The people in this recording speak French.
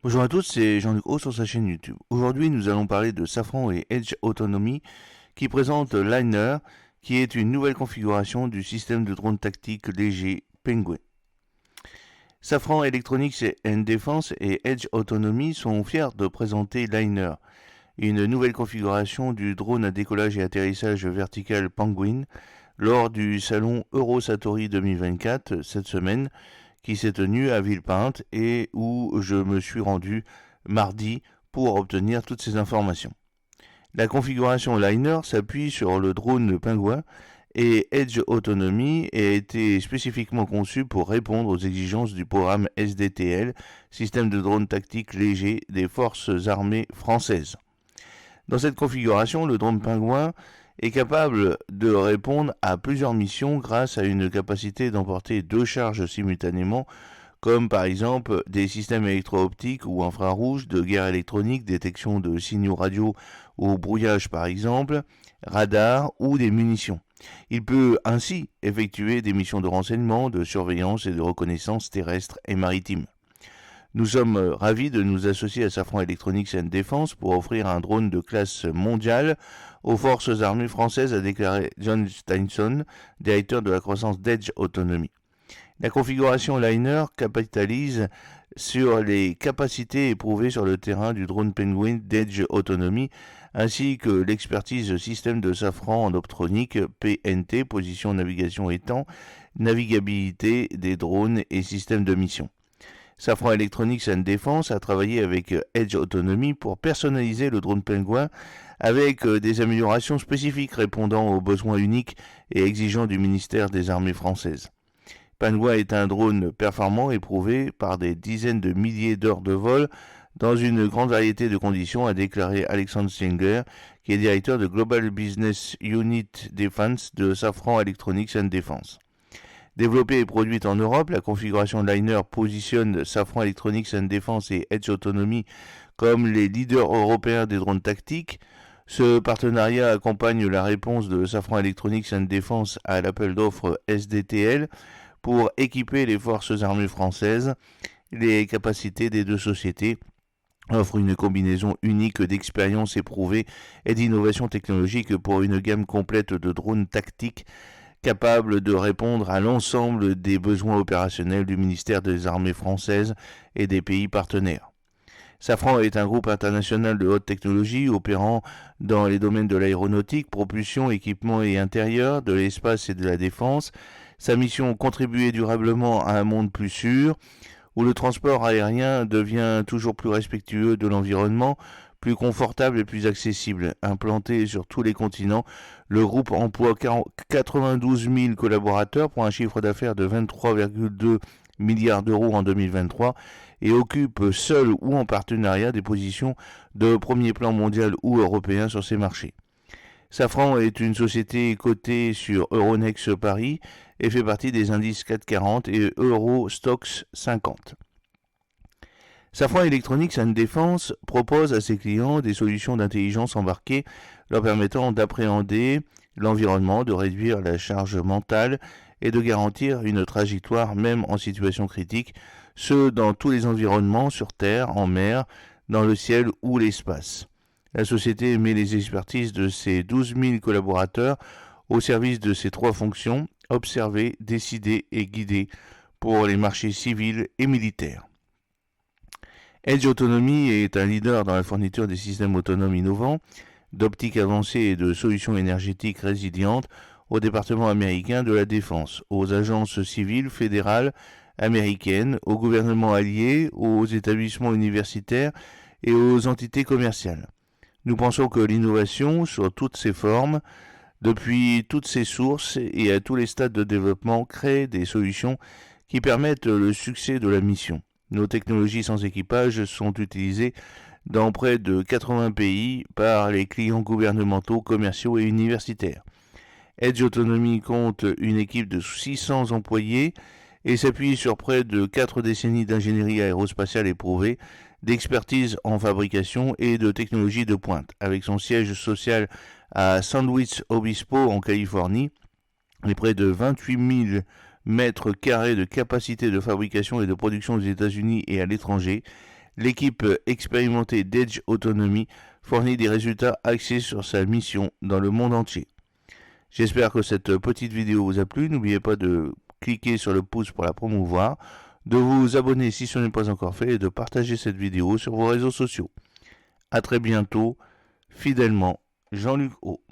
Bonjour à tous, c'est Jean-Luc Haut sur sa chaîne YouTube. Aujourd'hui, nous allons parler de Safran et Edge Autonomy qui présentent Liner, qui est une nouvelle configuration du système de drone tactique léger Penguin. Safran Electronics and Defense et Edge Autonomy sont fiers de présenter Liner, une nouvelle configuration du drone à décollage et atterrissage vertical Penguin, lors du salon Eurosatori 2024 cette semaine, qui s'est tenu à Villepinte et où je me suis rendu mardi pour obtenir toutes ces informations. La configuration Liner s'appuie sur le drone Penguin et Edge Autonomy a été spécifiquement conçu pour répondre aux exigences du programme SDTL, système de drone tactique léger des forces armées françaises. Dans cette configuration, le drone Penguin est capable de répondre à plusieurs missions grâce à une capacité d'emporter 2 charges simultanément, comme par exemple des systèmes électro-optiques ou infrarouges, de guerre électronique, détection de signaux radio ou brouillage par exemple, radar ou des munitions. Il peut ainsi effectuer des missions de renseignement, de surveillance et de reconnaissance terrestre et maritime. Nous sommes ravis de nous associer à Safran Electronics and Defense pour offrir un drone de classe mondiale aux forces armées françaises, a déclaré John Steinson, directeur de la croissance d'Edge Autonomy. La configuration Liner capitalise sur les capacités éprouvées sur le terrain du drone Penguin d'Edge Autonomy, ainsi que l'expertise système de Safran en optronique, PNT, position, navigation et temps, navigabilité des drones et systèmes de mission. Safran Electronics and Defense a travaillé avec Edge Autonomy pour personnaliser le drone Penguin avec des améliorations spécifiques répondant aux besoins uniques et exigeants du ministère des Armées françaises. Penguin est un drone performant éprouvé par des dizaines de milliers d'heures de vol dans une grande variété de conditions, a déclaré Alexandre Singler, qui est directeur de Global Business Unit Defense de Safran Electronics and Defense. Développée et produite en Europe, la configuration Liner positionne Safran Electronics and Defense et Edge Autonomy comme les leaders européens des drones tactiques. Ce partenariat accompagne la réponse de Safran Electronics and Defense à l'appel d'offres SDTL pour équiper les forces armées françaises. Les capacités des deux sociétés offrent une combinaison unique d'expérience éprouvée et d'innovation technologique pour une gamme complète de drones tactiques capable de répondre à l'ensemble des besoins opérationnels du ministère des Armées françaises et des pays partenaires. Safran est un groupe international de haute technologie opérant dans les domaines de l'aéronautique, propulsion, équipement et intérieur, de l'espace et de la défense. Sa mission, contribuer durablement à un monde plus sûr, où le transport aérien devient toujours plus respectueux de l'environnement, plus confortable et plus accessible. Implanté sur tous les continents, le groupe emploie 92 000 collaborateurs pour un chiffre d'affaires de 23,2 milliards d'euros en 2023 et occupe seul ou en partenariat des positions de premier plan mondial ou européen sur ces marchés. Safran est une société cotée sur Euronext Paris et fait partie des indices 440 et Eurostoxx 50. Safran Electronics and Defense propose à ses clients des solutions d'intelligence embarquée leur permettant d'appréhender l'environnement, de réduire la charge mentale et de garantir une trajectoire même en situation critique, ce dans tous les environnements, sur terre, en mer, dans le ciel ou l'espace. La société met les expertises de ses 12 000 collaborateurs au service de ces 3 fonctions, observer, décider et guider pour les marchés civils et militaires. Edge Autonomy est un leader dans la fourniture des systèmes autonomes innovants, d'optique avancée et de solutions énergétiques résilientes au département américain de la défense, aux agences civiles fédérales américaines, aux gouvernements alliés, aux établissements universitaires et aux entités commerciales. Nous pensons que l'innovation, sur toutes ses formes, depuis toutes ses sources et à tous les stades de développement, crée des solutions qui permettent le succès de la mission. Nos technologies sans équipage sont utilisées dans près de 80 pays par les clients gouvernementaux, commerciaux et universitaires. Edge Autonomy compte une équipe de 600 employés et s'appuie sur près de 4 décennies d'ingénierie aérospatiale éprouvée, d'expertise en fabrication et de technologie de pointe. Avec son siège social à San Luis Obispo en Californie, et près de 28 000 mètres carrés de capacité de fabrication et de production aux États-Unis et à l'étranger, L'équipe expérimentée d'Edge Autonomy fournit des résultats axés sur sa mission dans le monde entier. J'espère que cette petite vidéo vous a plu. N'oubliez pas de cliquer sur le pouce pour la promouvoir, de vous abonner si ce n'est pas encore fait et de partager cette vidéo sur vos réseaux sociaux. A très bientôt, fidèlement, Jean-Luc O.